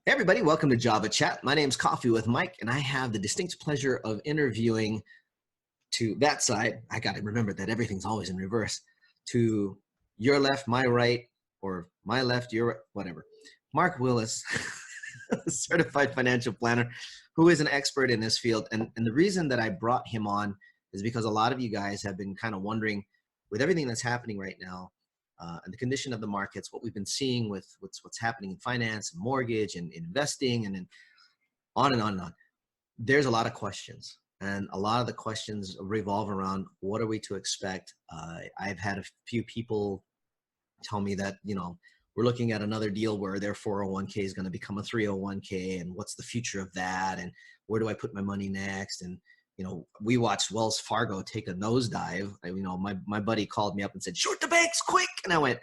Hey everybody, welcome to Java Chat. My name's Coffee with Mike, and I have the distinct pleasure of interviewing to that side. I got to remember that everything's always in reverse. To your left, my right, or my left, your whatever. Mark Willis, certified financial planner, who is an expert in this field. And the reason that I brought him on is because a lot of you guys have been kind of wondering, with everything that's happening right now, and the condition of the markets, what we've been seeing with what's happening in finance and mortgage and investing and on and on and on. There's a lot of questions, and a lot of the questions revolve around what are we to expect. I've had a few people tell me that, we're looking at another deal where their 401k is going to become a 301k, and what's the future of that, and where do I put my money next? And we watched Wells Fargo take a nosedive. My buddy called me up and said, "Short the banks quick," and I went,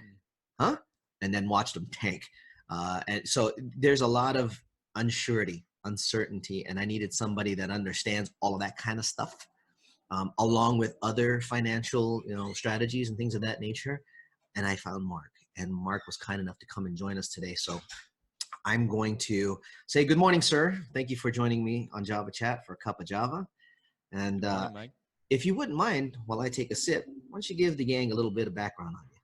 "Huh?" And then watched them tank. And so there's a lot of uncertainty, and I needed somebody that understands all of that kind of stuff, along with other financial, strategies and things of that nature. And I found Mark, and Mark was kind enough to come and join us today. So I'm going to say good morning, sir. Thank you for joining me on Java Chat for a cup of Java. And Mike. if you wouldn't mind, while I take a sip, why don't you give the gang a little bit of background on you?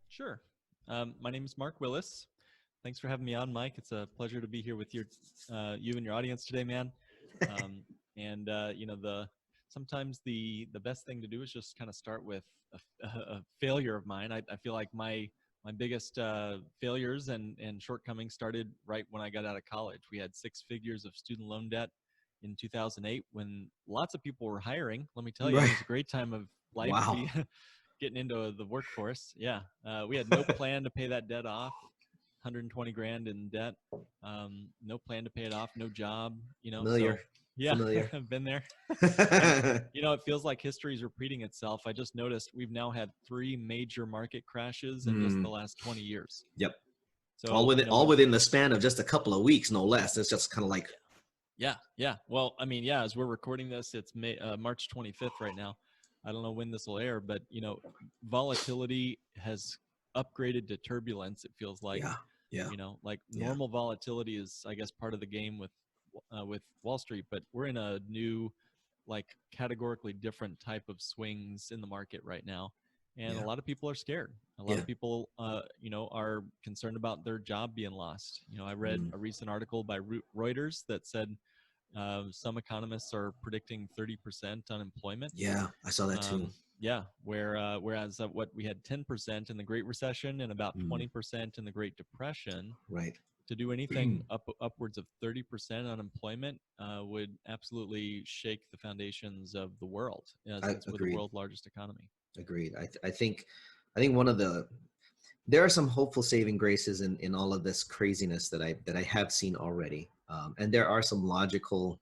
Sure. My name is Mark Willis. Thanks for having me on, Mike. It's a pleasure to be here with you and your audience today, man. Sometimes the best thing to do is just kind of start with a failure of mine. I feel like my biggest failures and shortcomings started right when I got out of college. We had 6 figures of student loan debt in 2008 when lots of people were hiring. Let me tell you, It was a great time of life to be getting into the workforce. Yeah. We had no plan to pay that debt off. 120 grand in debt. No plan to pay it off. No job, Familiar. So, yeah, Familiar. I've been there. And, it feels like history is repeating itself. I just noticed we've now had 3 major market crashes in just the last 20 years. Yep. So all within the span of just a couple of weeks, no less. It's just kind of like, Yeah. Well, as we're recording this, it's March 25th right now. I don't know when this will air, but volatility has upgraded to turbulence. It feels like, normal volatility is, I guess, part of the game with Wall Street, but we're in a new, categorically different type of swings in the market right now. And a lot of people are scared. A lot of people, are concerned about their job being lost. I read a recent article by Reuters that said some economists are predicting 30% unemployment. Yeah, I saw that too. Whereas what we had 10% in the Great Recession and about 20% in the Great Depression. Right. To do anything upwards of 30% unemployment would absolutely shake the foundations of the world, since we're the world's largest economy. Agreed. I think there are some hopeful saving graces in all of this craziness that I have seen already. And there are some logical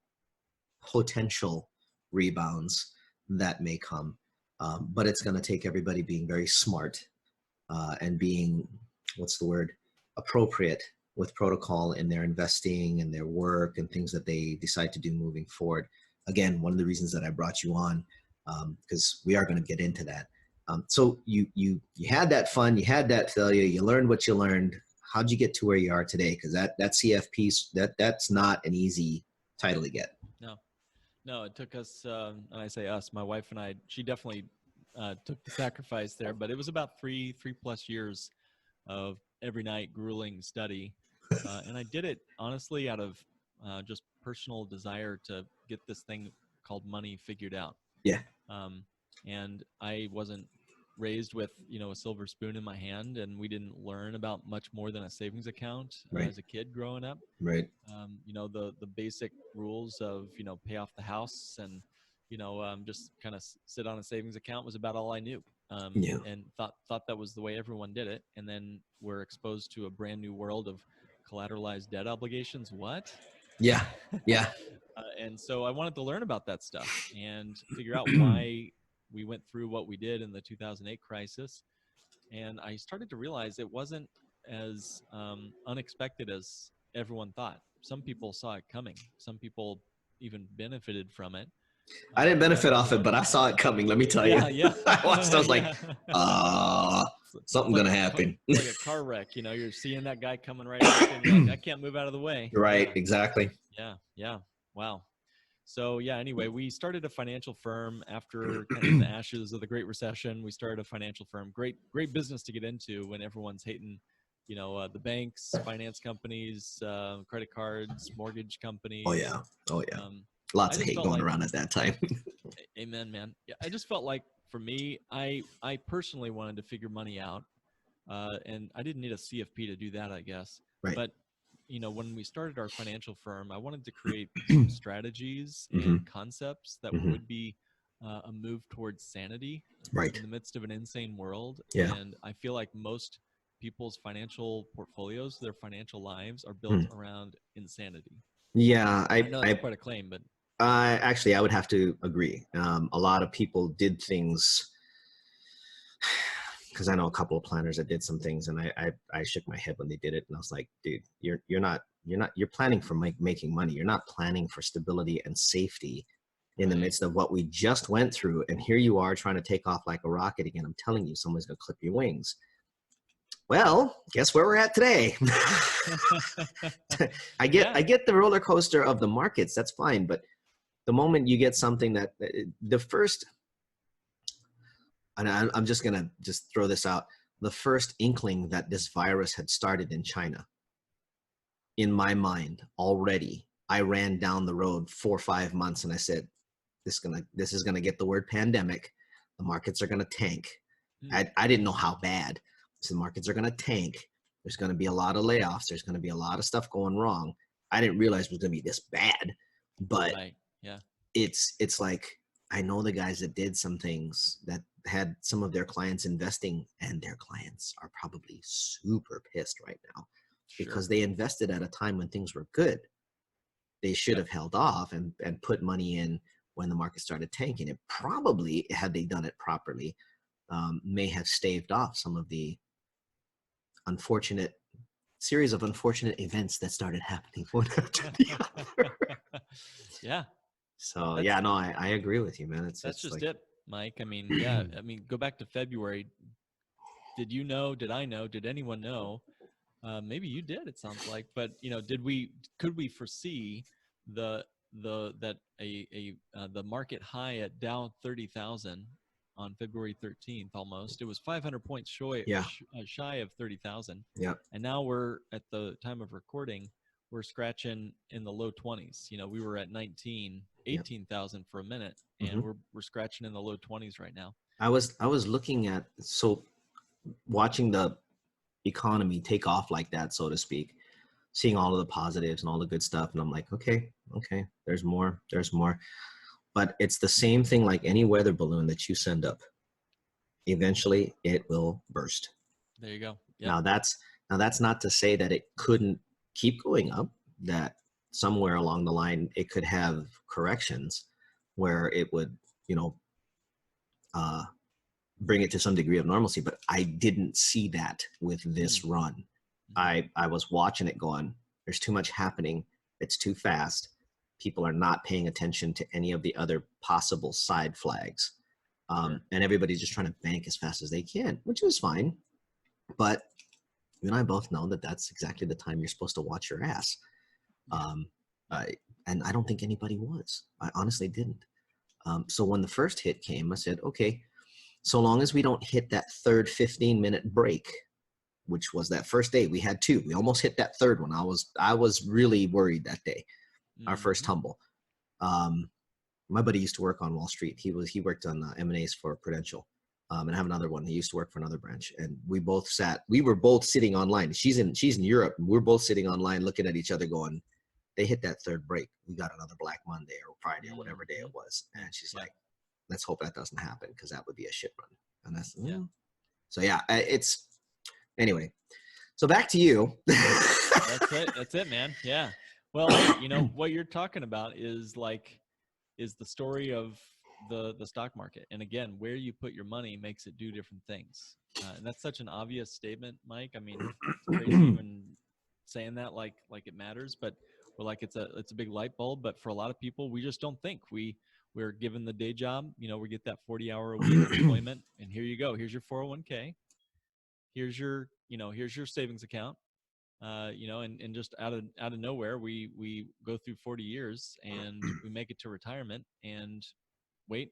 potential rebounds that may come. But it's going to take everybody being very smart and being, appropriate with protocol in their investing and their work and things that they decide to do moving forward. Again, one of the reasons that I brought you on, because we are going to get into that. So you had that fun, you had that failure, you learned what you learned. How'd you get to where you are today? Because that CFP, that's not an easy title to get. No, it took us, and I say us, my wife and I, she definitely took the sacrifice there, but it was about 3+ years of every night grueling study. And I did it honestly out of just personal desire to get this thing called money figured out. Yeah. And I wasn't raised with, a silver spoon in my hand, and we didn't learn about much more than a savings account as a kid growing up. Right. The basic rules of, pay off the house and, just kind of sit on a savings account was about all I knew. And thought that was the way everyone did it. And then we're exposed to a brand new world of collateralized debt obligations. What? Yeah. And so I wanted to learn about that stuff and figure out why we went through what we did in the 2008 crisis. And I started to realize it wasn't as unexpected as everyone thought. Some people saw it coming. Some people even benefited from it. I didn't benefit off it, but I saw it coming. Let me tell you. Yeah. I watched. I was like, Something It's gonna like, happen. it's like a car wreck. You know, you're seeing that guy coming right at you, and you're like, I can't move out of the way. Right, Yeah, exactly. yeah, yeah. Wow. So yeah, anyway, we started a financial firm after kind of in the ashes of the Great Recession. We started a financial firm. Great business to get into when everyone's hating, the banks, finance companies, credit cards, mortgage Oh companies. yeah. Oh yeah. Um, Lots I of just hate felt going like, around at that time. amen, man. Yeah, I just felt like for me, I personally wanted to figure money out, and I didn't need a CFP to do that, I guess. Right. But when we started our financial firm, I wanted to create some strategies Hmm. and concepts that Hmm. would be a move towards sanity Right. in the midst of an insane world. Yeah. And I feel like most people's financial portfolios, their financial lives, are built Hmm. around insanity. Yeah. I know that's quite a claim, but Actually, I would have to agree. A lot of people did things because I know a couple of planners that did some things, and I shook my head when they did it, and I was like, dude, you're planning for making money. You're not planning for stability and safety in the right. midst of what we just went through, and here you are trying to take off like a rocket again. I'm telling you, someone's gonna clip your wings. Well, guess where we're at today. I Yeah. get the roller coaster of the markets. That's fine, but the moment you get something that the first, and I'm just gonna just throw this out, the first inkling that this virus had started in China, in my mind already, I ran down the road 4 or 5 months and I said, this is gonna get the word pandemic. The markets are gonna tank. Mm, I didn't know how bad. So the markets are gonna tank. There's gonna be a lot of layoffs. There's gonna be a lot of stuff going wrong. I didn't realize it was gonna be this bad, but right. Yeah. it's like I know the guys that did some things that had some of their clients investing, and their clients are probably super pissed right now Sure. because they invested at a time when things were good. They should Yep. have held off and put money in when the market started tanking. It probably, had they done it properly, may have staved off some of the unfortunate series of unfortunate events that started happening one after the other. Yeah. So That's yeah, no, I agree with you, man. That's It's just like it, Mike. I mean, yeah. I mean, go back to February. Did you know? Did I know? Did anyone know? Maybe you did. It sounds like, but could we foresee the that the market high at Dow 30,000 on February 13th? Almost, it was 500 points yeah, shy of 30,000, yeah. and now we're at the time of recording. We're scratching in the low 20s. We were at 18,000 for a minute, and Hmm. we're scratching in the low 20s right now. I was looking at, so watching the economy take off like that, so to speak, seeing all of the positives and all the good stuff, and I'm like, okay, there's more. But it's the same thing like any weather balloon that you send up. Eventually, it will burst. There you go. Yep. Now that's not to say that it couldn't keep going up. That somewhere along the line it could have corrections where it would, you know, uh, bring it to some degree of normalcy. But I didn't see that with this Mm-hmm. run. I was watching it going, there's too much happening. It's too fast. People are not paying attention to any of the other possible side flags. Sure. And everybody's just trying to bank as fast as they can, which is fine. But you and I both know that that's exactly the time you're supposed to watch your ass. Yeah. Um, Yep. and I don't think anybody was. I honestly didn't. So when the first hit came, I said, okay, so long as we don't hit that third 15-minute break, which was that first day, we had two. We almost hit that third one. I was really worried that day, our first Mm-hmm. tumble. Um, my buddy used to work on Wall Street. He worked on M&As for Prudential. And I have another one. He used to work for another branch, and we were both sitting online. She's in Europe, and we're both sitting online looking at each other going, they hit that third break, we got another Black Monday or Friday or whatever day Mm-hmm. it was. And she's Yeah. like, let's hope that doesn't happen, because that would be a shit run. And that's, Yeah. so yeah, it's, anyway, so back to you. That's it. That's it, man. Yeah. Well, hey, what you're talking about is the story of the stock market. And again, where you put your money makes it do different things. And that's such an obvious statement, Mike. I mean, it's crazy even saying that like it matters, but we're like it's a big light bulb. But for a lot of people, we just don't think we're given the day job. We get that 40-hour a week employment, and here you go. Here's your 401k. here's your, here's your savings account. And just out of nowhere, we go through 40 years and we make it to retirement, and wait,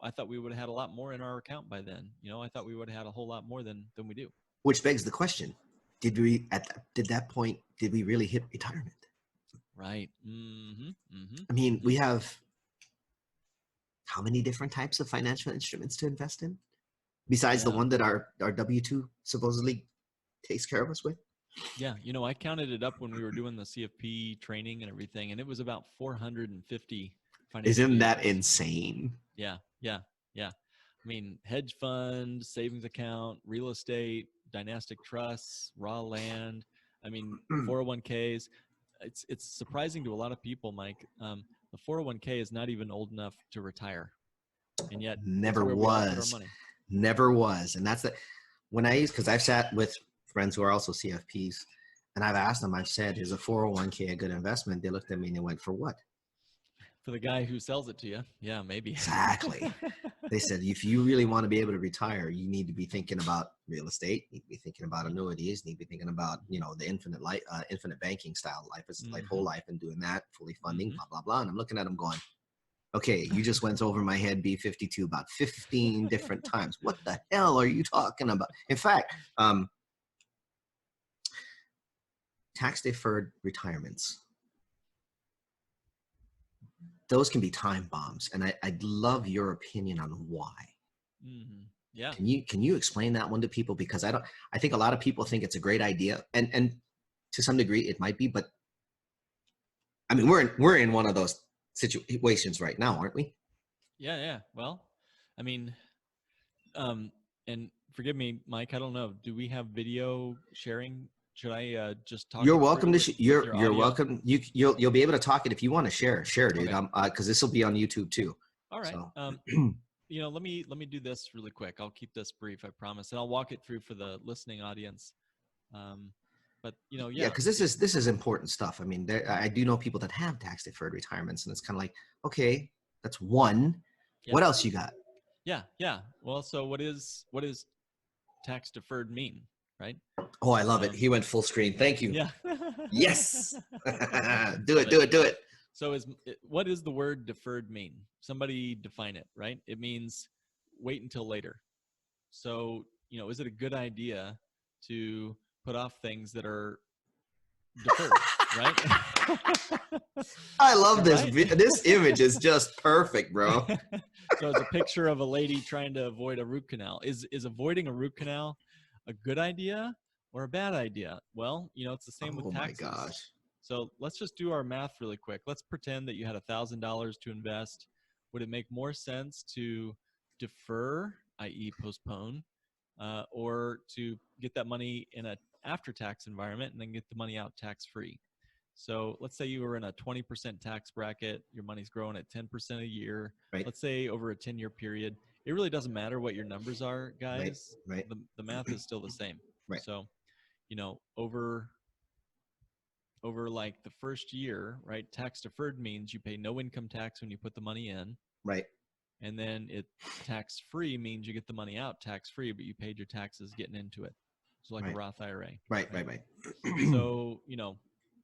I thought we would have had a lot more in our account by then. I thought we would have had a whole lot more than we do. Which begs the question: did we that point? Did we really hit retirement? Right. Mm-hmm. Mm-hmm. I mean, we have how many different types of financial instruments to invest in, besides the one that our W-2 supposedly takes care of us with? Yeah, I counted it up when we were doing the CFP training and everything, and it was about 450 financial Isn't that vehicles. insane? Yeah. I mean, hedge fund, savings account, real estate, dynastic trusts, raw land. I mean, 401ks. It's surprising to a lot of people, Mike. The 401k is not even old enough to retire, and yet Never where we all put our was. money. Never was. And that's because I've sat with friends who are also CFPs, and I've asked them, I've said, is a 401k a good investment? They looked at me and they went, for what? For the guy who sells it to you. Yeah, maybe. Exactly. They said, if you really want to be able to retire, you need to be thinking about real estate, you need to be thinking about annuities, you need to be thinking about, the infinite banking style life, is like whole life, and doing that, fully funding, blah, blah, blah. And I'm looking at them going, okay, you just went over my head, B52, about 15 different times. What the hell are you talking about? In fact, tax deferred retirements, those can be time bombs, and I'd love your opinion on why. Mm-hmm. Yeah. Can you explain that one to people? Because I think a lot of people think it's a great idea, and to some degree it might be, but I mean, we're in one of those situations right now, aren't we? Yeah. Well, I mean, and forgive me, Mike, I don't know. Do we have video sharing? Should I just talk? You're welcome to you're welcome. You'll be able to talk it if you want to share, dude. Okay. Because this will be on YouTube too. All right. So. Let me do this really quick. I'll keep this brief, I promise, and I'll walk it through for the listening audience. But yeah, because this is important stuff. I mean, I do know people that have tax deferred retirements, and it's kind of like, okay, that's one. Yeah. What else you got? Yeah. Well, so what is tax deferred mean, right? Oh, I love it. He went full screen. Thank you. Yeah. Yes. Do it. So what does the word deferred mean? Somebody define it, right? It means wait until later. So, is it a good idea to put off things that are deferred, right? I love this. Right? This image is just perfect, bro. So it's a picture of a lady trying to avoid a root canal. Is avoiding a root canal a good idea or a bad idea? Well, it's the same with taxes. Oh my gosh. So let's just do our math really quick. Let's pretend that you had $1,000 to invest. Would it make more sense to defer, i.e. postpone, or to get that money in a after-tax environment and then get the money out tax-free? So let's say you were in a 20% tax bracket, your money's growing at 10% a year. Right. Let's say over a 10-year period. It really doesn't matter what your numbers are, guys. Right. The math is still the same. Right. So, over like the first year, right? Tax deferred means you pay no income tax when you put the money in. Right. And then tax free means you get the money out tax free, but you paid your taxes getting into it. So like a Roth IRA. Right. So,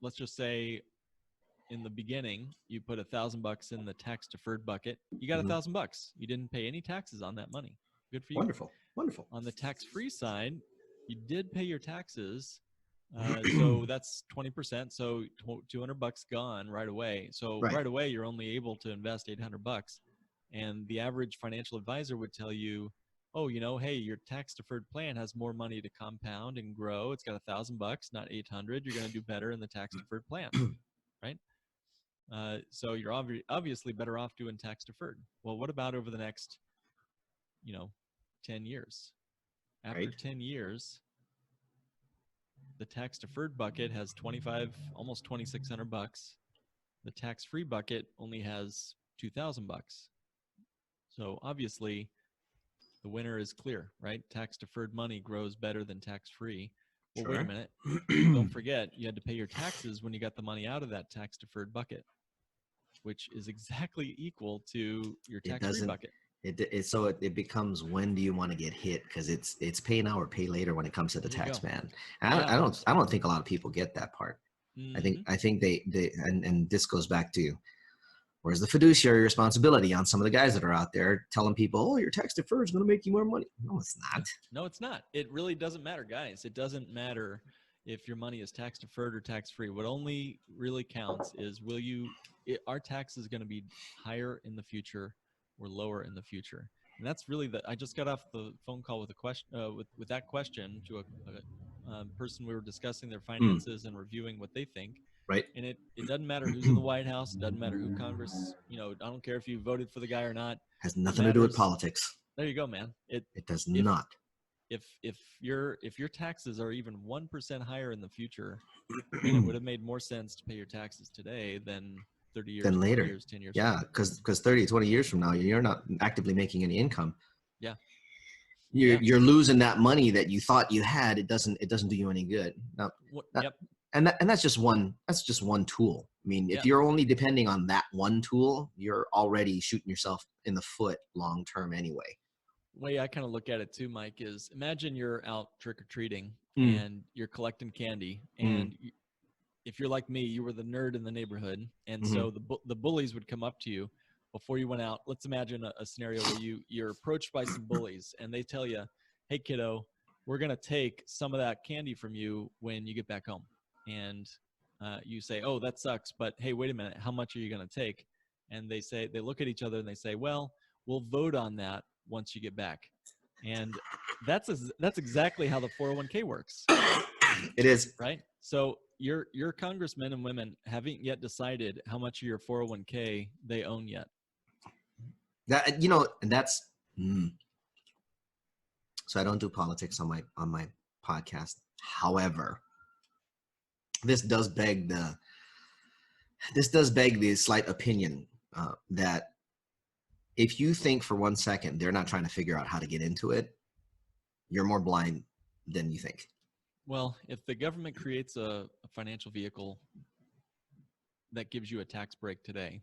let's just say in the beginning, you put $1,000 in the tax deferred bucket. You got $1,000. You didn't pay any taxes on that money. Good for you. Wonderful. On the tax free side, you did pay your taxes. So that's 20%. So $200 gone right away. So right away, you're only able to invest $800. And the average financial advisor would tell you, oh, hey, your tax deferred plan has more money to compound and grow. It's got $1,000, not 800. You're going to do better in the tax deferred plan, right? So you're obviously better off doing tax deferred. Well, what about over the next, 10 years? After 10 years, the tax deferred bucket has almost $2,600. The tax free bucket only has $2,000. So obviously the winner is clear, right? Tax deferred money grows better than tax free. Well, wait a minute. Don't forget, you had to pay your taxes when you got the money out of that tax deferred bucket, which is exactly equal to your tax free bucket. It becomes, when do you want to get hit? Because it's pay now or pay later when it comes to the There you tax go. man. And Yeah. I don't think a lot of people get that part. Mhm. I think and this goes back to, where's the fiduciary responsibility on some of the guys that are out there telling people, oh, your tax deferred is going to make you more money. No, it's not. No, it's not. It really doesn't matter, guys. It doesn't matter if your money is tax deferred or tax free. What only really counts is our tax is going to be higher in the future or lower in the future. And that's really I just got off the phone call with a question, with that question to a person. We were discussing their finances and reviewing what they think. Right. And it doesn't matter who's in the White House. It doesn't matter who Congress, I don't care if you voted for the guy or not. Has It nothing to do with matters. politics. There you go, man. It does if not. if your taxes are even 1% higher in the future, then it would have made more sense to pay your taxes today than 30 years, Then 20 later. years, 10 years. Yeah, because 30, 20 years from now, you're not actively making any income. Yeah. You're losing that money that you thought you had. It doesn't do you any good. Now, Yep. And that's just one tool. I mean, if you're only depending on that one tool, you're already shooting yourself in the foot long term anyway. Way I kind of look at it too, Mike, is imagine you're out trick-or-treating and you're collecting candy, and if you're like me, you were the nerd in the neighborhood, and so the bullies would come up to you before you went out. Let's imagine a scenario where you're approached by some bullies and they tell you, hey kiddo, we're going to take some of that candy from you when you get back home. And you say, oh, that sucks, but hey, wait a minute, how much are you going to take? And they look at each other and they say, well, we'll vote on that once you get back. And that's exactly how the 401k works. It is. Right? So your congressmen and women haven't yet decided how much of your 401k they own yet. That, and that's so I don't do politics on my podcast. However, this does beg the slight opinion that if you think for 1 second they're not trying to figure out how to get into it, you're more blind than you think. Well, if the government creates a financial vehicle that gives you a tax break today,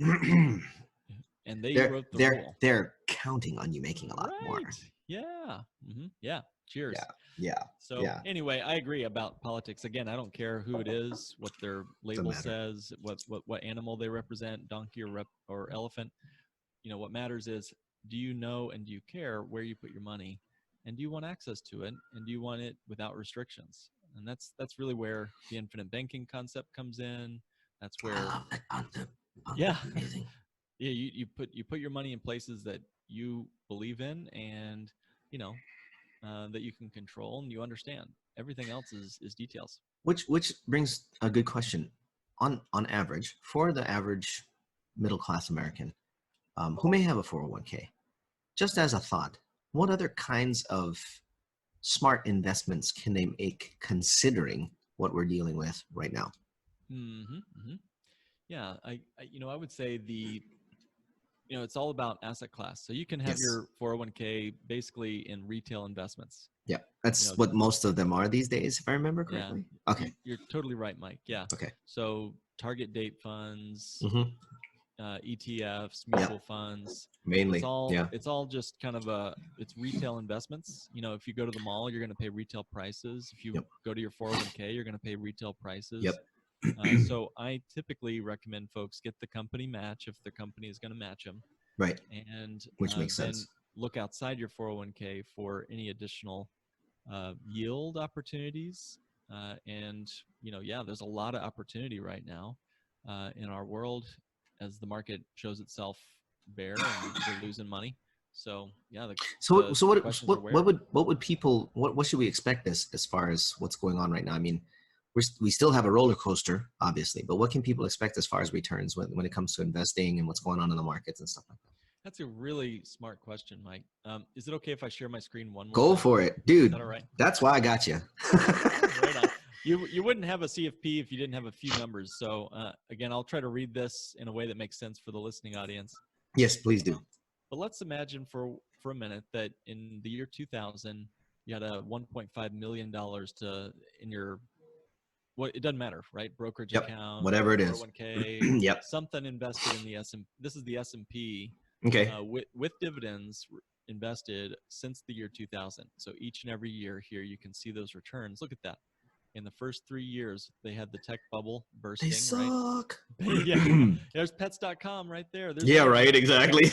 and they wrote the rule, they're counting on you making a lot more. Yeah. Yeah. Cheers. Yeah. So anyway, I agree about politics. Again, I don't care who it is, what their label says, what animal they represent, donkey or elephant. What matters is, do you know and do you care where you put your money, and do you want access to it, and do you want it without restrictions? And that's really where the infinite banking concept comes in. That's where I love that concept. Amazing. Yeah, you put your money in places that you believe in, and that you can control and you understand. Everything else is details. Which brings a good question. On average, for the average middle class American who may have a 401k, just as a thought, what other kinds of smart investments can they make considering what we're dealing with right now? Yeah, I would say it's all about asset class. So you can have your 401k basically in retail investments. Yeah, that's what most of them are these days, if I remember correctly. Yeah. Okay. You're totally right, Mike. Yeah. Okay. So target date funds, ETFs, mutual funds. Mainly. It's all just kind of it's retail investments. If you go to the mall, you're going to pay retail prices. If you go to your 401k, you're going to pay retail prices. Yep. So I typically recommend folks get the company match if the company is going to match them. Right. And which makes sense. Look outside your 401k for any additional yield opportunities. And there's a lot of opportunity right now in our world as the market shows itself bare and we're losing money. So what should we expect as far as what's going on right now? I mean, we still have a roller coaster, obviously, but what can people expect as far as returns when it comes to investing and what's going on in the markets and stuff like that? That's a really smart question, Mike. Is it okay if I share my screen one more time? Go for it, dude. Is that all right? That's why I got you. Right on. You wouldn't have a CFP if you didn't have a few numbers. So again, I'll try to read this in a way that makes sense for the listening audience. Yes, please do. But let's imagine for a minute that in the year 2000, you had a $1.5 million in your it doesn't matter, right? Brokerage account, whatever it is, 401k, yep, something invested in the S&P. This is the S&P Okay. with dividends invested since the year 2000. So each and every year here, you can see those returns. Look at that. In the first 3 years, they had the tech bubble They bursting, right? suck. Yeah. There's pets.com right there. There's Yeah, right. Exactly.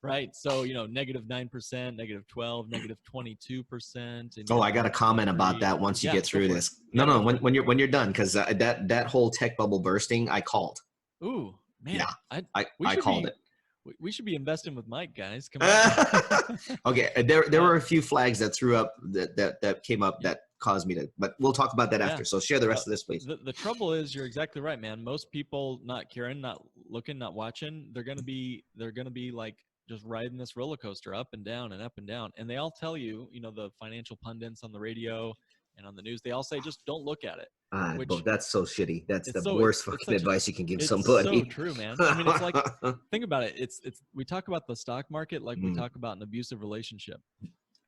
right. So, -9%, -12, -22%. And Oh, year I got a comment about 23. that once you Yeah, get go through for it. this. Yeah, No, go for it. when you're done, because that whole tech bubble bursting, I called. Ooh, man. Yeah, We I should called be it. we should be investing with Mike, guys. Come on. Okay, there were a few flags that threw up that came up that caused me to, but we'll talk about that after. So share the rest of this, please. The trouble is, you're exactly right, man. Most people not caring, not looking, not watching, they're gonna be like just riding this roller coaster up and down and up and down. And they all tell you, the financial pundits on the radio and on the news, they all say just don't look at it. But that's so shitty. That's the So worst fucking advice you can give it's somebody. so true, man. I mean, it's like, think about it. It's we talk about the stock market like we talk about an abusive relationship.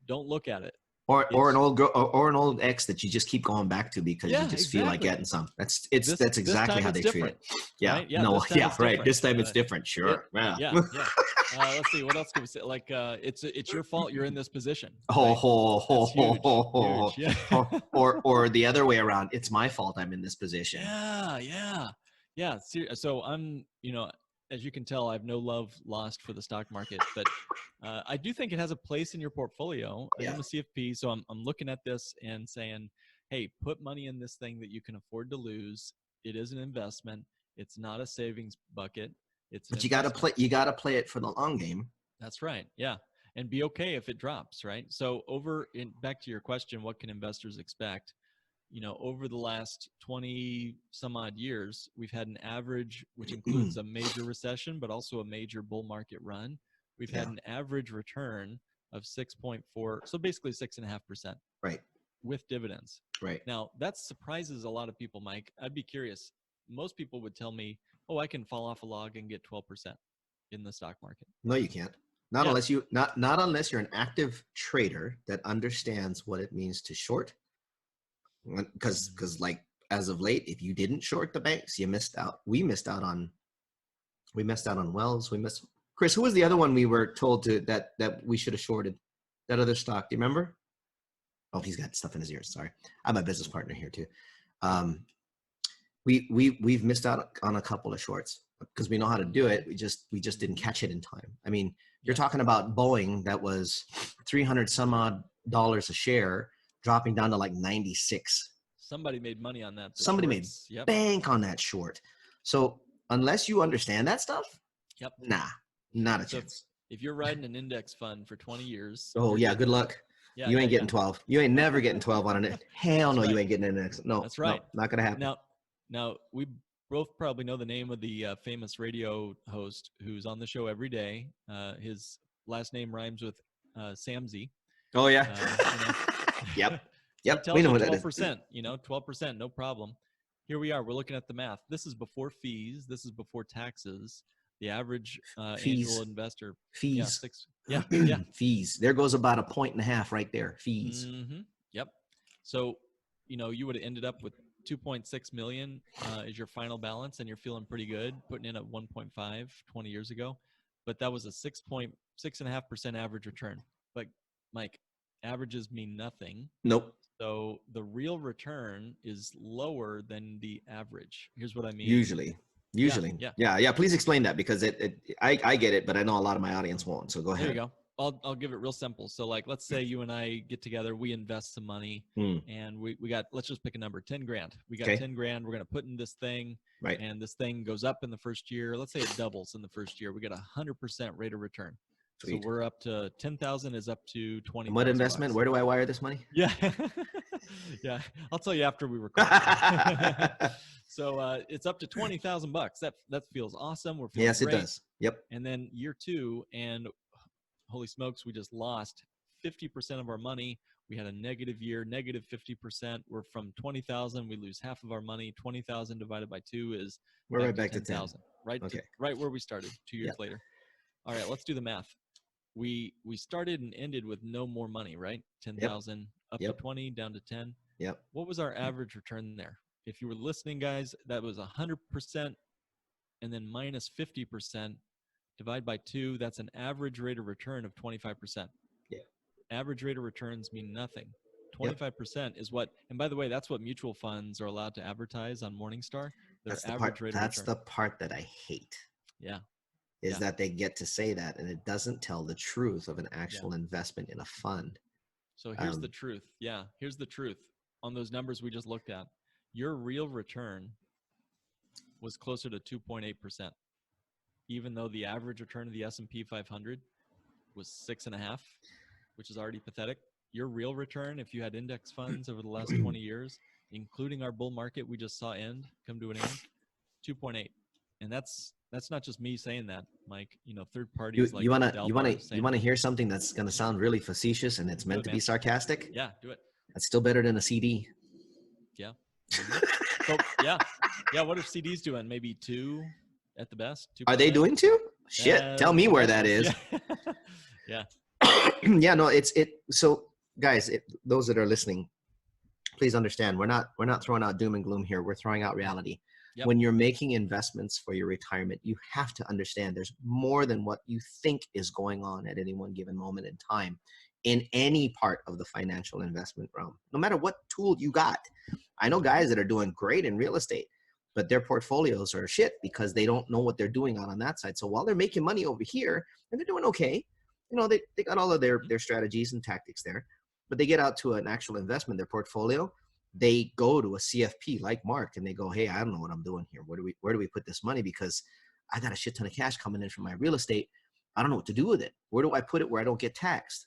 Don't look at it. Or an old girl or an old ex that you just keep going back to because you just feel like getting some. That's exactly how they treat it. Yeah. Right? Yeah. No. Yeah. Right. Different. This time it's different. Sure. Yeah. Let's see. What else can we say? Like, it's your fault you're in this position. Right? Huge. Yeah. or the other way around. It's my fault I'm in this position. Yeah. So I'm, as you can tell, I have no love lost for the stock market, but I do think it has a place in your portfolio. I am a CFP, so I'm looking at this and saying, hey, put money in this thing that you can afford to lose. It is an investment. It's not a savings bucket. But you got to play it for the long game. That's right. Yeah. And be okay if it drops, right? So back to your question, what can investors expect? Over the last 20 some odd years, we've had an average, which includes a major recession, but also a major bull market run. We've had an average return of 6.4, so basically 6.5%. Right. With dividends. Right. Now, that surprises a lot of people, Mike. I'd be curious. Most people would tell me, oh, I can fall off a log and get 12% in the stock market. No, you can't. Not unless you're an active trader that understands what it means to short. Because like as of late, if you didn't short the banks, you missed out. We missed out on Wells. Chris, who was the other one we were told that we should have shorted? That other stock. Do you remember? Oh, he's got stuff in his ears. Sorry. I'm a business partner here too. We've missed out on a couple of shorts because we know how to do it. We just didn't catch it in time. I mean, you're talking about Boeing that was $300 some odd a share, dropping down to like 96. Somebody made money on that. Somebody made bank on that short. So unless you understand that stuff, not a chance. If you're riding an index fund for 20 years. Oh yeah, good luck. Yeah, you ain't getting 12. You ain't never getting 12 on it. Hell no, you ain't getting an index. No, that's right. No, not gonna happen. Now we both probably know the name of the famous radio host who's on the show every day. His last name rhymes with Samzy. Oh yeah. Yep. We know what 12%, that is. 12%, no problem. Here we are. We're looking at the math. This is before fees. This is before taxes. The average annual investor. Fees. Yeah. Fees. There goes about 1.5 points right there. Fees. Mm-hmm. Yep. So, you would have ended up with 2.6 million is your final balance, and you're feeling pretty good putting in at 1.5 20 years ago. But that was a 6.5% average return. But Mike, averages mean nothing. Nope. So the real return is lower than the average. Here's what I mean. Usually. Yeah. Please explain that because I get it, but I know a lot of my audience won't. So go ahead. There you go. I'll give it real simple. So like, let's say you and I get together, we invest some money and we got, let's just pick a number, 10 grand. We got 10 grand. We're going to put in this thing and this thing goes up in the first year. Let's say it doubles in the first year. We get 100% rate of return. Sweet. So we're up to 10,000 is up to 20. What investment? Where do I wire this money? Yeah. Yeah. I'll tell you after we record. So it's up to $20,000. That feels awesome. We're feeling great. It does. Yep. And then year 2, and holy smokes, we just lost 50% of our money. We had a negative year, negative 50%. We're from 20,000. We lose half of our money. 20,000 divided by 2 is we're right back to 10,000. Right. Okay. Right where we started 2 years later. All right. Let's do the math. We started and ended with no more money, right? 10,000 up to 20, down to 10. Yep. What was our average return there? If you were listening, guys, that was 100% and then minus 50%. divide by 2, that's an average rate of return of 25%. Yeah. Average rate of returns mean nothing. Yep. 25% is what, and by the way, that's what mutual funds are allowed to advertise on Morningstar, their That's the average part. rate of That's return. the part that I hate. Yeah. Is that they get to say that, and it doesn't tell the truth of an actual investment in a fund. So here's the truth. Yeah, here's the truth. On those numbers we just looked at, your real return was closer to 2.8%, even though the average return of the S&P 500 was 6.5, which is already pathetic. Your real return, if you had index funds over the last 20 years, including our bull market we just saw come to an end, 2.8. And that's not just me saying that, Mike. You know, third parties You wanna hear something that's gonna sound really facetious and it's meant to be sarcastic? Yeah, do it. That's still better than a CD. Yeah. So yeah. What are CDs doing? Maybe 2 at the best. 2%? Are they doing 2? Shit, tell me where that is. Yeah. Yeah, no, so guys, those that are listening, please understand, we're not throwing out doom and gloom here. We're throwing out reality. Yep. When you're making investments for your retirement, you have to understand there's more than what you think is going on at any one given moment in time in any part of the financial investment realm, no matter what tool you got. I know guys that are doing great in real estate, but their portfolios are shit because they don't know what they're doing on that side. So while they're making money over here and they're doing okay, you know, they got all of their strategies and tactics there, but they get out to an actual investment, their portfolio, they go to a CFP like Mark and they go, hey, I don't know what I'm doing here. Where do we put this money? Because I got a shit ton of cash coming in from my real estate. I don't know what to do with it. Where do I put it where I don't get taxed?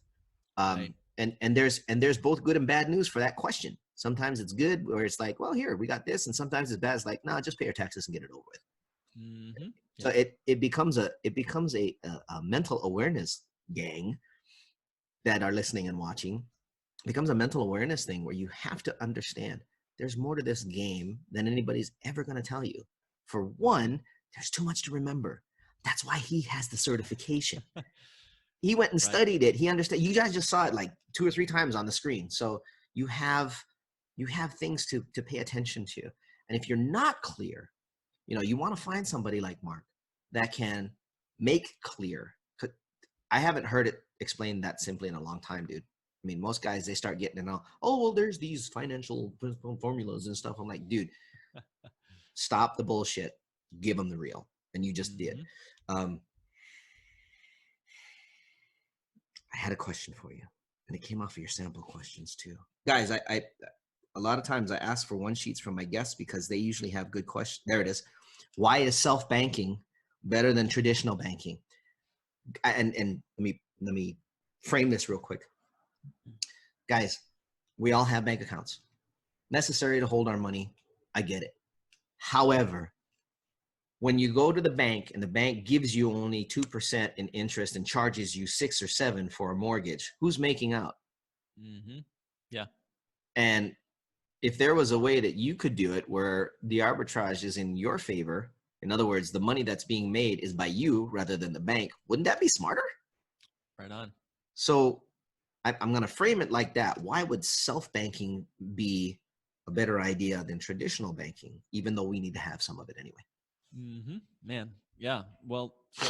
Right. And there's both good and bad news for that question. Sometimes it's good where it's like, well, here, we got this. And sometimes it's bad. It's like, nah, just pay your taxes and get it over with. Mm-hmm. So it becomes a mental awareness gang that are listening and watching. It becomes a mental awareness thing where you have to understand there's more to this game than anybody's ever going to tell you. For one, there's too much to remember. That's why he has the certification. He went and studied it. He understood. You guys just saw it like 2 or 3 times on the screen. So you have things to pay attention to. And if you're not clear, you know, you want to find somebody like Mark that can make clear. I haven't heard it explained that simply in a long time, dude. I mean, most guys, they start getting it all. Oh, well, there's these financial formulas and stuff. I'm like, dude, stop the bullshit. Give them the real. And you just did. I had a question for you, and it came off of your sample questions too. Guys, I a lot of times I ask for one sheets from my guests because they usually have good questions. There it is. Why is self-banking better than traditional banking? And let me frame this real quick. Guys, we all have bank accounts. Necessary to hold our money. I get it. However, when you go to the bank and the bank gives you only 2% in interest and charges you 6 or 7 for a mortgage, who's making out? Mm-hmm. Yeah. And if there was a way that you could do it where the arbitrage is in your favor, in other words, the money that's being made is by you rather than the bank, wouldn't that be smarter? Right on. So I'm going to frame it like that. Why would self-banking be a better idea than traditional banking, even though we need to have some of it anyway? Mm-hmm. Man, yeah. Well, so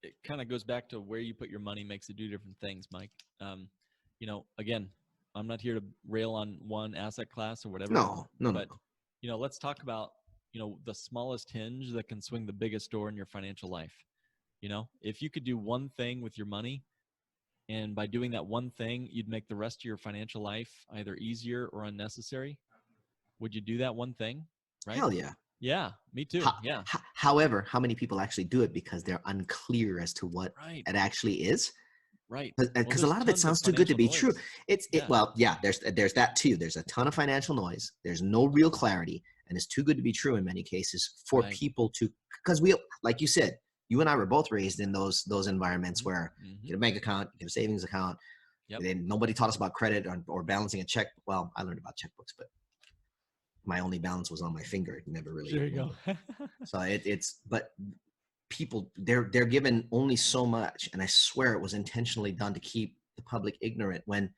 it kind of goes back to where you put your money makes you do different things, Mike. You know, again, I'm not here to rail on one asset class or whatever. No. You know, let's talk about, you know, the smallest hinge that can swing the biggest door in your financial life. You know, if you could do one thing with your money, and by doing that one thing, you'd make the rest of your financial life either easier or unnecessary, would you do that one thing? Right? Hell yeah. Yeah, me too. Yeah. However, how many people actually do it because they're unclear as to what it actually is? Right. Because a lot of it sounds too good to be true. Well, yeah, there's that too. There's a ton of financial noise. There's no real clarity, and it's too good to be true in many cases for people to, because we, like you said, you and I were both raised in those environments where you get a bank account, you get a savings account. Yep. And nobody taught us about credit or balancing a check. Well, I learned about checkbooks, but my only balance was on my finger. It never really. There you go. So but people, they're given only so much, and I swear it was intentionally done to keep the public ignorant. When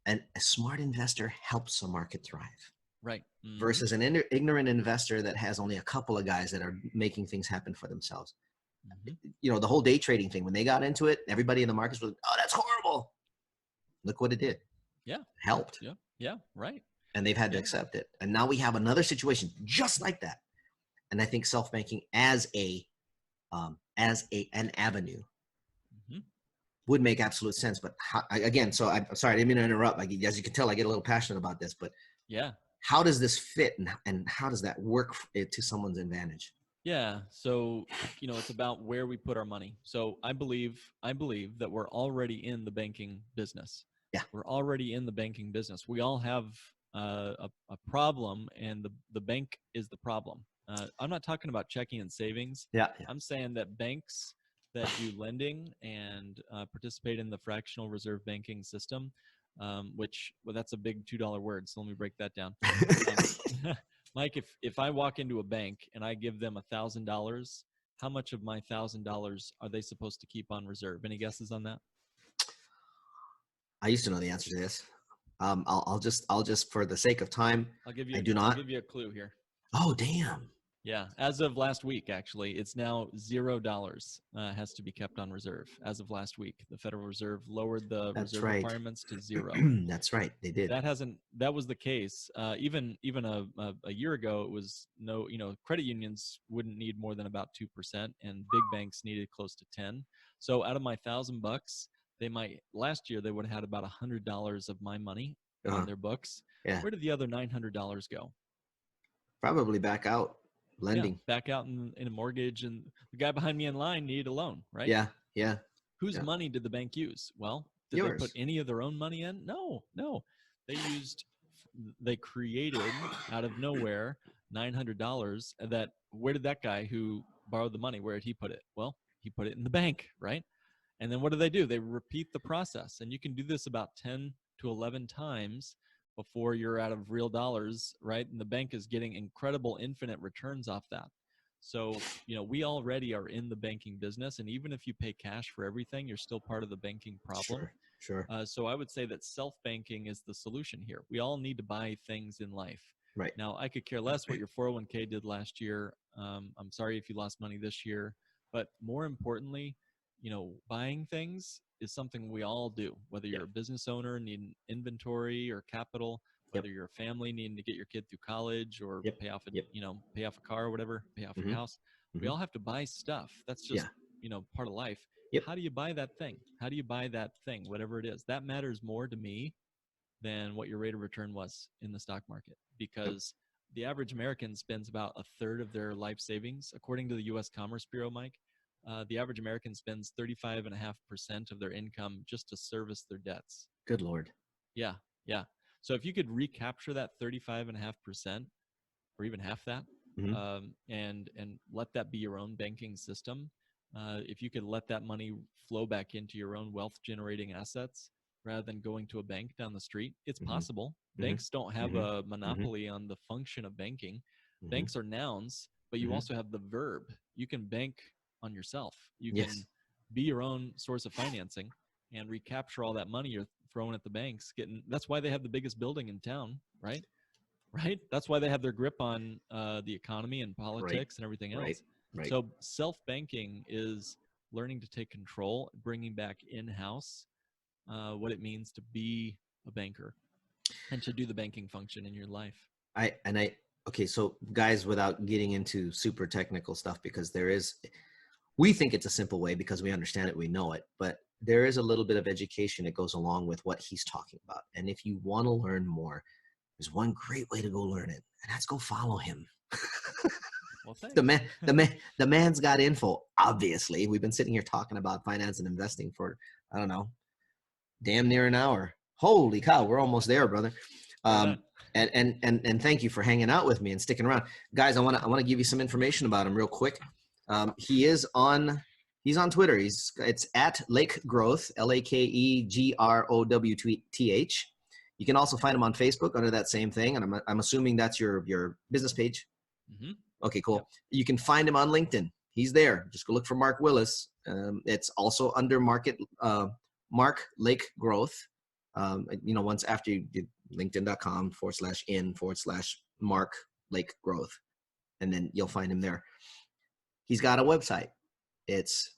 a smart investor helps a market thrive, right? Versus an ignorant investor that has only a couple of guys that are making things happen for themselves. you know, the whole day trading thing, when they got into it, everybody in the markets was like, oh, that's horrible. Look what it did. Yeah. Helped. Yeah. Yeah. Right. And they've had to accept it. And now we have another situation just like that. And I think self-banking as an avenue would make absolute sense. But again, so I'm sorry, I didn't mean to interrupt. As you can tell, I get a little passionate about this, but yeah, how does this fit and how does that work to someone's advantage? Yeah. So, it's about where we put our money. So I believe that we're already in the banking business. Yeah. We're already in the banking business. We all have a problem, and the bank is the problem. I'm not talking about checking and savings. Yeah. I'm saying that banks that do lending and participate in the fractional reserve banking system, which, well, that's a big $2 word. So let me break that down. Mike, if I walk into a bank and I give them $1,000, how much of my $1,000 are they supposed to keep on reserve? Any guesses on that? I used to know the answer to this. I'll just for the sake of time, I'll give you a clue here. Oh, damn. Yeah, as of last week, actually, it's now $0 has to be kept on reserve. As of last week, the Federal Reserve lowered the reserve requirements to 0. That's right, they did. That was the case. Even a year ago, it was no. Credit unions wouldn't need more than about 2%, and big banks needed close to 10. So out of my $1,000, last year they would have had about $100 of my money on their books. Yeah. Where did the other $900 go? Probably back out. Lending. Yeah, back out in a mortgage, and the guy behind me in line needed a loan, right? Yeah. Whose money did the bank use? Well, did Yours. They put any of their own money in? No. They created out of nowhere $900 that, where did that guy who borrowed the money, where did he put it? Well, he put it in the bank, right? And then what do? They repeat the process, and you can do this about 10 to 11 times before you're out of real dollars, right? And the bank is getting incredible infinite returns off that. So, we already are in the banking business, and even if you pay cash for everything, you're still part of the banking problem. Sure. So I would say that self-banking is the solution here. We all need to buy things in life. Right. Now, I could care less what your 401k did last year. I'm sorry if you lost money this year, but more importantly, buying things is something we all do, whether you're a business owner needing inventory or capital, whether you're a family needing to get your kid through college or pay off a car or whatever, pay off your house. We all have to buy stuff. That's just, part of life. How do you buy that thing? Whatever it is? That matters more to me than what your rate of return was in the stock market, because the average American spends about a third of their life savings. According to the U.S. Commerce Bureau, Mike, the average American spends 35.5% of their income just to service their debts. Good Lord. Yeah. So if you could recapture that 35.5%, or even half that, and let that be your own banking system, if you could let that money flow back into your own wealth-generating assets rather than going to a bank down the street, it's possible. Banks don't have a monopoly on the function of banking. Banks are nouns, but you also have the verb. You can bank on yourself. You can be your own source of financing and recapture all that money you're throwing at the banks. That's why they have the biggest building in town, right? That's why they have their grip on the economy and politics and everything else. Right. So self-banking is learning to take control, bringing back in-house what it means to be a banker and to do the banking function in your life. Okay, so guys, without getting into super technical stuff, because we think it's a simple way because we understand it, we know it, but there is a little bit of education that goes along with what he's talking about. And if you want to learn more, there's one great way to go learn it, and that's go follow him. Well, thanks. The man's got info. Obviously, we've been sitting here talking about finance and investing for, I don't know, damn near an hour. Holy cow, we're almost there, brother. And thank you for hanging out with me and sticking around, guys. I want to give you some information about him real quick. He's on Twitter. It's at Lake Growth, LakeGrowth. You can also find him on Facebook under that same thing, and I'm assuming that's your business page. Okay, cool. Yep. You can find him on LinkedIn. He's there. Just go look for Mark Willis. It's also under Mark Lake Growth. Once after you did linkedin.com/in/Mark Lake Growth, and then you'll find him there. He's got a website. It's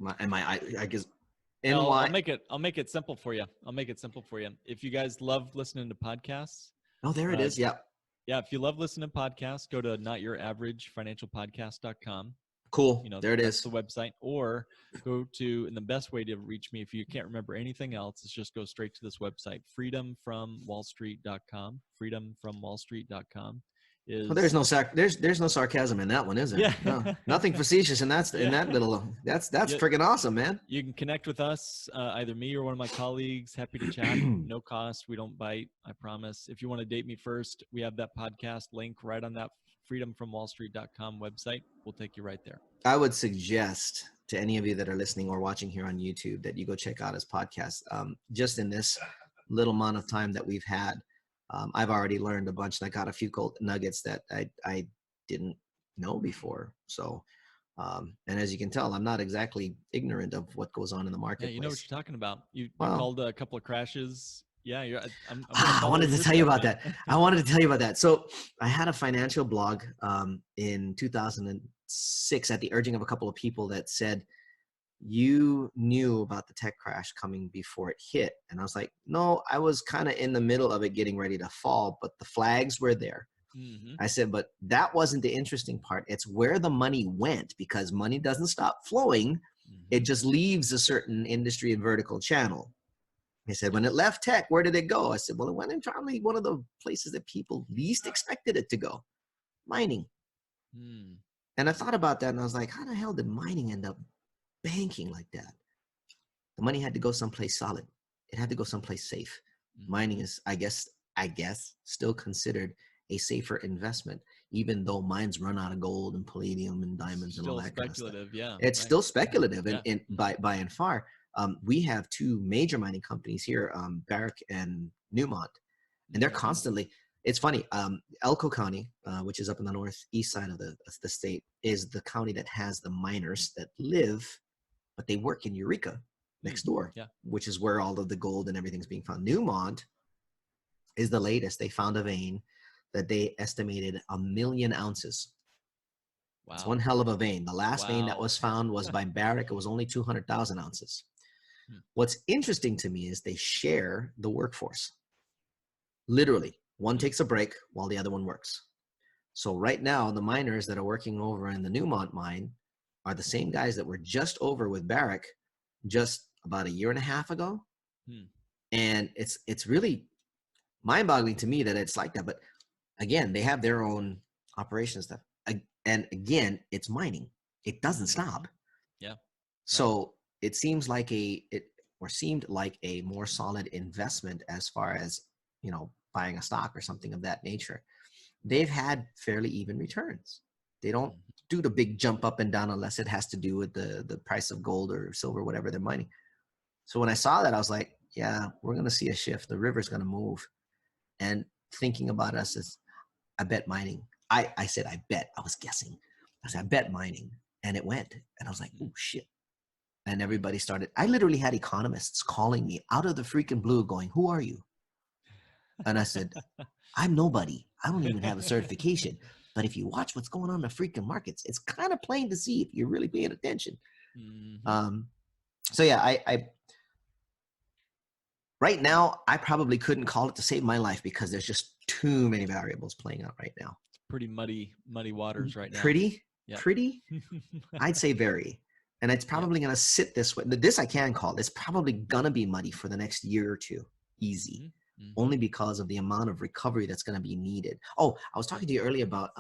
I guess I'll NY. make it simple for you. I'll make it simple for you. If you guys love listening to podcasts, Oh, there it is. Yeah. yeah, if you love listening to podcasts, go to notyouraverageFinancialPodcast.com. Cool. There it that's is. the website. Or go to, and the best way to reach me if you can't remember anything else is just go straight to this website, freedomfromwallstreet.com. Freedomfromwallstreet.com is Well, there's no sarcasm in that one, is there? yeah. No, nothing facetious in that Yeah. that's Yeah. freaking awesome, man. You can connect with us, either me or one of my colleagues. Happy to chat. No cost. We don't bite. I promise. If you want to date me first, we have that podcast link right on that freedomfromwallstreet.com website. We'll take you right there. I would suggest to any of you that are listening or watching here on YouTube that you go check out his podcast. Just in this little amount of time that we've had, I've already learned a bunch, and I got a few gold nuggets that I didn't know before. So, and as you can tell, I'm not exactly ignorant of what goes on in the marketplace. Yeah, you know what you're talking about. You called a couple of crashes. Yeah, I wanted to tell you about that. I wanted to tell you about that. So I had a financial blog in 2006 at the urging of a couple of people that said, you knew about the tech crash coming before it hit. And I was like, no, I was kind of in the middle of it getting ready to fall, but the flags were there. Mm-hmm. I said, but that wasn't the interesting part. It's where the money went, because money doesn't stop flowing. Mm-hmm. It just leaves a certain industry and vertical channel. He said, when it left tech, where did it go? I said, well, it went in probably one of the places that people least expected it to go, mining. Mm. And I thought about that, and I was like, how the hell did mining end up banking like that? The money had to go someplace solid. It had to go someplace safe. Mm-hmm. Mining is, I guess, still considered a safer investment, even though mines run out of gold and palladium and diamonds and all that kind of stuff. Yeah, it's still speculative, yeah. and by and far. We have two major mining companies here, Barrick and Newmont, and they're constantly. It's funny. Elko County, which is up in the northeast side of the state, is the county that has the miners that live, but they work in Eureka next door, which is where all of the gold and everything's being found. Newmont is the latest. They found a vein that they estimated 1 million ounces. Wow. It's one hell of a vein. The last vein that was found was by Barrick. It was only 200,000 ounces. What's interesting to me is they share the workforce. Literally, one takes a break while the other one works. So right now, the miners that are working over in the Newmont mine are the same guys that were just over with Barrick just about 1.5 years ago. And it's really mind-boggling to me that it's like that. But again, they have their own operation stuff. And again, it's mining. It doesn't stop. Yeah. So it seemed like a more solid investment as far as, buying a stock or something of that nature. They've had fairly even returns. They don't do the big jump up and down unless it has to do with the price of gold or silver, whatever they're mining. So when I saw that, I was like, yeah, we're going to see a shift. The river's going to move. And thinking about us as, I bet mining. I said, I bet. I was guessing. I said, I bet mining. And it went. And I was like, oh, shit. And everybody started. I literally had economists calling me out of the freaking blue going, who are you? And I said, I'm nobody. I don't even have a certification. But if you watch what's going on in the freaking markets, it's kind of plain to see if you're really paying attention. So yeah, I right now, I probably couldn't call it to save my life because there's just too many variables playing out right now. Pretty muddy waters right now. Pretty? I'd say very. And it's probably going to sit this way. This I can call. It's probably going to be muddy for the next year or two. Easy. Only because of the amount of recovery that's going to be needed. Oh, I was talking to you earlier about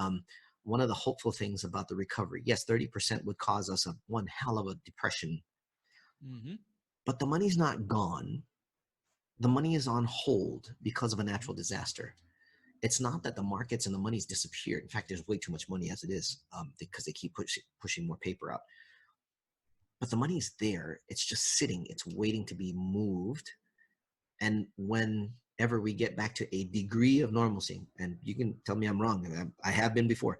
one of the hopeful things about the recovery. Yes, 30% would cause us one hell of a depression. But the money's not gone. The money is on hold because of a natural disaster. It's not that the markets and the money's disappeared. In fact, there's way too much money as it is because they keep pushing more paper out. But the money's there. It's just sitting. It's waiting to be moved. And whenever we get back to a degree of normalcy, and you can tell me I'm wrong, and I have been before,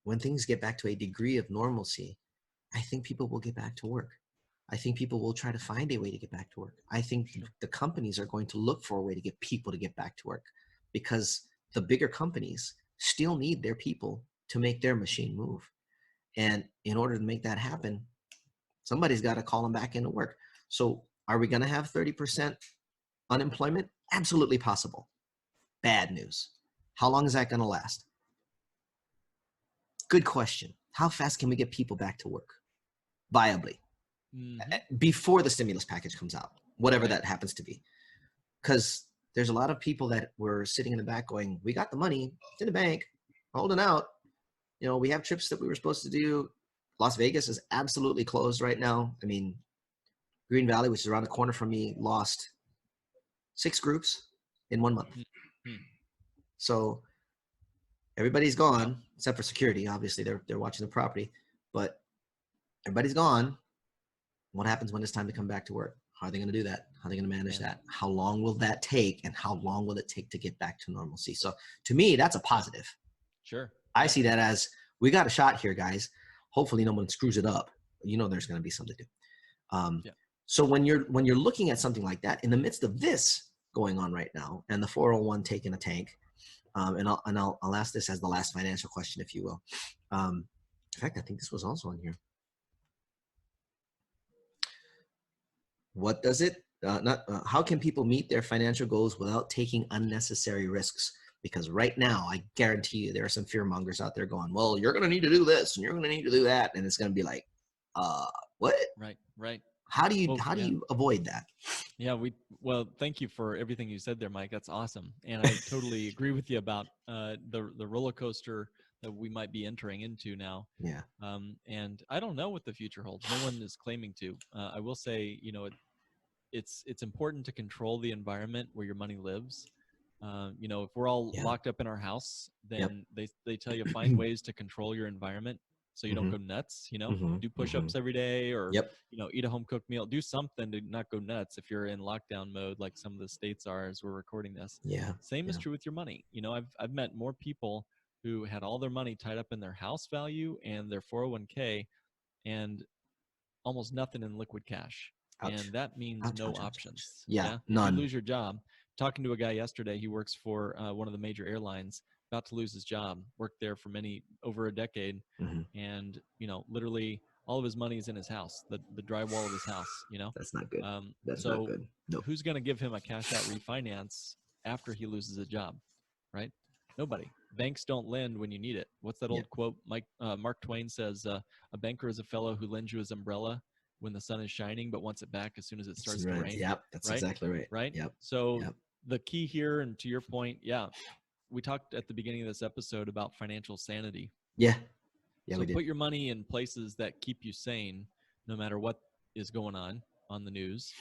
when things get back to a degree of normalcy, I think people will get back to work. I think people will try to find a way to get back to work. I think the companies are going to look for a way to get people to get back to work because the bigger companies still need their people to make their machine move. And in order to make that happen, somebody's got to call them back into work. So are we going to have 30% unemployment? Absolutely possible. Bad news. How long is that going to last? Good question. How fast can we get people back to work viably before the stimulus package comes out, whatever that happens to be? Because there's a lot of people that were sitting in the back going, we got the money, it's in the bank, holding out. You know, we have trips that we were supposed to do. Las Vegas is absolutely closed right now. I mean, Green Valley, which is around the corner from me, lost 6 groups in 1 month. So everybody's gone except for security. Obviously, they're watching the property, but everybody's gone. What happens when it's time to come back to work? How are they going to do that? How are they going to manage that? How long will that take? And how long will it take to get back to normalcy? So to me, that's a positive. Sure. I see that as, we got a shot here, guys. Hopefully no one screws it up. You know, there's going to be something to do. So when you're looking at something like that, in the midst of this going on right now, and the 401 taking a tank, and I'll ask this as the last financial question, if you will. In fact, I think this was also on here. What does it, how can people meet their financial goals without taking unnecessary risks? Because right now, I guarantee you there are some fear mongers out there going, well, you're going to need to do this and you're going to need to do that. And it's going to be like, what? Right. How do you avoid that? Yeah, well, thank you for everything you said there, Mike. That's awesome. And I totally agree with you about the roller coaster that we might be entering into now. Yeah. And I don't know what the future holds. No one is claiming to. I will say, you know, it's important to control the environment where your money lives. You know, if we're all locked up in our house, then they tell you find ways to control your environment so you don't go nuts. You know, do push-ups every day, or you know, eat a home cooked meal. Do something to not go nuts if you're in lockdown mode, like some of the states are as we're recording this. Same is true with your money. You know, I've met more people who had all their money tied up in their house value and their 401k, and almost nothing in liquid cash. And that means no options. None. If you lose your job, talking to a guy yesterday, he works for one of the major airlines, about to lose his job, worked there for over a decade. And, you know, literally all of his money is in his house, the drywall of his house, you know? That's not good. That's so not good. Nope. Who's going to give him a cash out refinance after he loses a job, right? Nobody. Banks don't lend when you need it. What's that old quote? Mark Twain says, a banker is a fellow who lends you his umbrella when the sun is shining, but wants it back as soon as it starts to rain. Yep, that's exactly right. Right? So the key here, and to your point, we talked at the beginning of this episode about financial sanity. So put your money in places that keep you sane, no matter what is going on the news.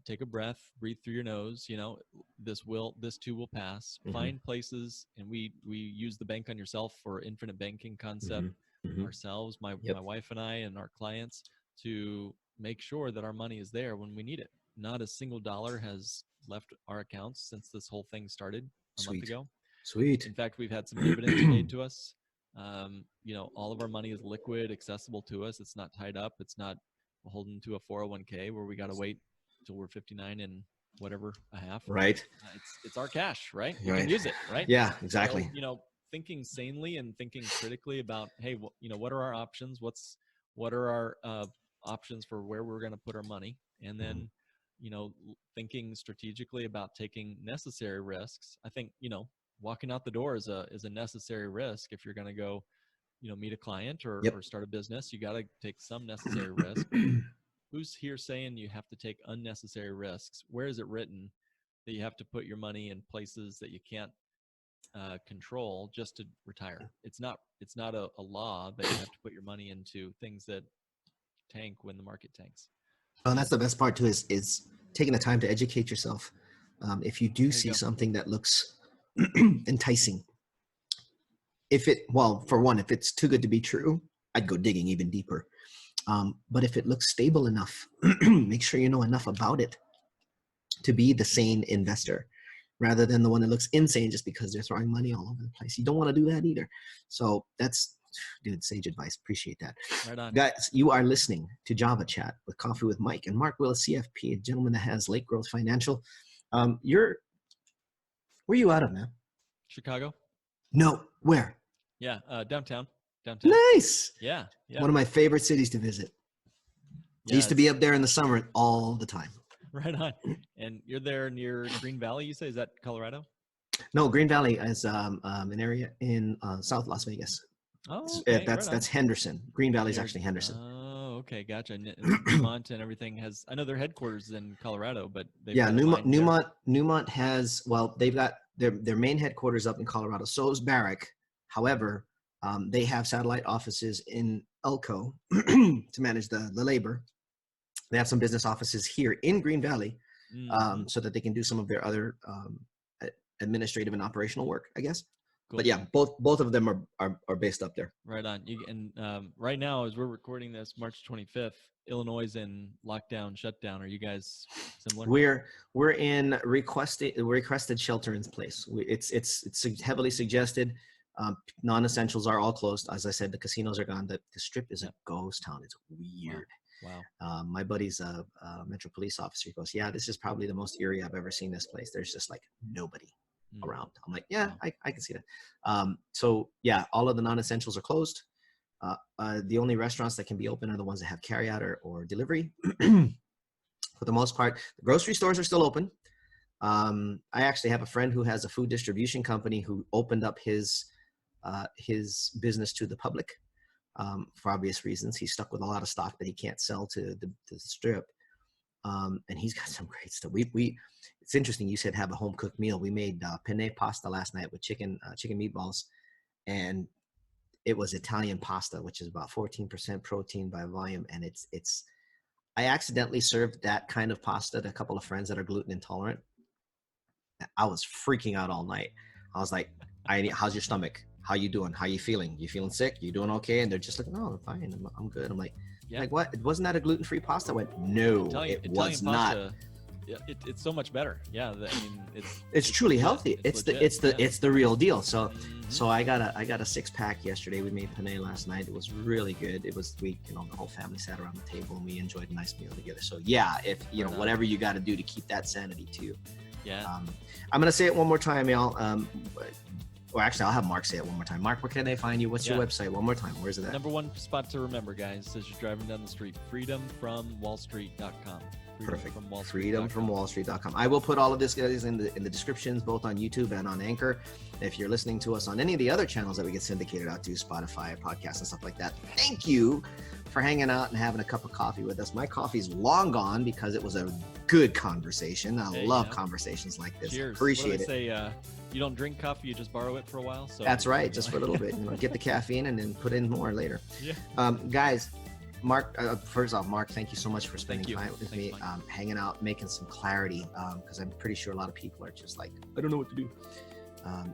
Take a breath, breathe through your nose. You know, this too will pass. Find places, and we use the bank on yourself for infinite banking concept ourselves, my wife and I and our clients, to make sure that our money is there when we need it. Not a single dollar has left our accounts since this whole thing started a month ago. In fact, we've had some dividends paid to us. You know, all of our money is liquid, accessible to us. It's not tied up. It's not beholden to a 401k where we got to wait till we're 59 and whatever a half. Right. It's our cash, right? We can use it, right? Yeah, exactly. So, you know, thinking sanely and thinking critically about, hey, you know, what are our options? What are our options for where we're going to put our money? And then, you know, thinking strategically about taking necessary risks. I think, you know, walking out the door is a necessary risk. If you're going to go, you know, meet a client or start a business, you got to take some necessary risk. Who's here saying you have to take unnecessary risks? Where is it written that you have to put your money in places that you can't control just to retire? It's not a law that you have to put your money into things that tank when the market tanks. Well, and that's the best part too, is taking the time to educate yourself. If you do see something that looks enticing, if it's too good to be true, I'd go digging even deeper. But if it looks stable enough, make sure you know enough about it to be the sane investor, rather than the one that looks insane just because they're throwing money all over the place. You don't want to do that either. So that's, dude, sage advice. Appreciate that. Right on. Guys, you are listening to Java Chat with Coffee with Mike and Mark Willis, CFP, a gentleman that has Lake Growth Financial. Where are you out of, man? Chicago. No, where? Yeah, downtown. downtown. Nice. Yeah. Yeah. One of my favorite cities to visit. Yeah, I used to be up there in the summer all the time. Right on. And you're there near Green Valley, you say? Is that Colorado? No, Green Valley is an area in South Las Vegas. Oh, okay. That's Henderson. Green Valley is Near- actually Henderson. Oh, okay. Gotcha. And Newmont and everything has, I know their headquarters in Colorado, but they've Yeah, got a mine there. Newmont has, well, they've got their main headquarters up in Colorado. So is Barrick. However, they have satellite offices in Elko to manage the labor. They have some business offices here in Green Valley, Mhm. so that they can do some of their other administrative and operational work, I guess. Cool. But yeah, both of them are based up there. Right on. Right now, as we're recording this, March 25th, Illinois is in lockdown, shutdown. Are you guys similar? We're in requested shelter in place. It's heavily suggested. Non-essentials are all closed. As I said, the casinos are gone. The strip is a ghost town. It's weird. Wow. My buddy's a Metro police officer. He goes, yeah, this is probably the most eerie I've ever seen this place. There's just like nobody around. I'm like, yeah, Wow. I can see that. So yeah, all of the non-essentials are closed. The only restaurants that can be open are the ones that have carryout or delivery. For the most part, the grocery stores are still open. I actually have a friend who has a food distribution company who opened up his business to the public. For obvious reasons, he's stuck with a lot of stock that he can't sell to the strip, and he's got some great stuff. It's interesting. You said have a home cooked meal. We made penne pasta last night with chicken meatballs, and it was Italian pasta, which is about 14% protein by volume, and it's. I accidentally served that kind of pasta to a couple of friends that are gluten intolerant. I was freaking out all night. I was like, how's your stomach? How you doing? How you feeling? You feeling sick? You doing okay? And they're just like, no, I'm fine. I'm good. I'm like, like what? Wasn't that a gluten-free pasta? I went, no, it was not. Yeah, it's so much better. Yeah, I mean, it's truly healthy. It's the real deal. So Mhm. so I got a 6-pack yesterday. We made penne last night. It was really good. It was the whole family sat around the table and we enjoyed a nice meal together. So yeah, if whatever you got to do to keep that sanity too. Yeah. I'm gonna say it one more time, y'all. Or actually, I'll have Mark say it one more time. Mark, where can they find you? What's your website? One more time. Where's it at? Number one spot to remember, guys, as you're driving down the street: freedomfromwallstreet.com. Perfect. Freedomfromwallstreet.com. I will put all of this, guys, in the descriptions, both on YouTube and on Anchor. If you're listening to us on any of the other channels that we get syndicated out to, Spotify, podcasts, and stuff like that, thank you for hanging out and having a cup of coffee with us. My coffee's long gone because it was a good conversation. I love conversations like this. Cheers. Appreciate it. Say, you don't drink coffee, you just borrow it for a while. So that's right, just for a little bit. Get the caffeine and then put in more later. Yeah. Guys, Mark, first off, Mark, thank you so much for spending time with me, hanging out, making some clarity, because I'm pretty sure a lot of people are just like, I don't know what to do.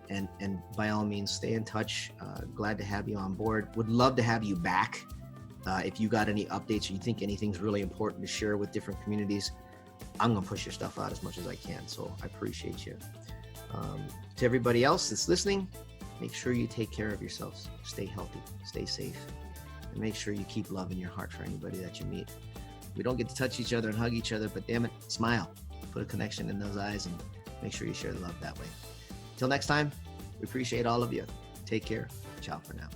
And by all means, stay in touch. Glad to have you on board. Would love to have you back. If you got any updates or you think anything's really important to share with different communities, I'm going to push your stuff out as much as I can. So I appreciate you. To everybody else that's listening, make sure you take care of yourselves. Stay healthy, stay safe, and make sure you keep love in your heart for anybody that you meet. We don't get to touch each other and hug each other, but damn it, smile. Put a connection in those eyes and make sure you share the love that way. Till next time, we appreciate all of you. Take care. Ciao for now.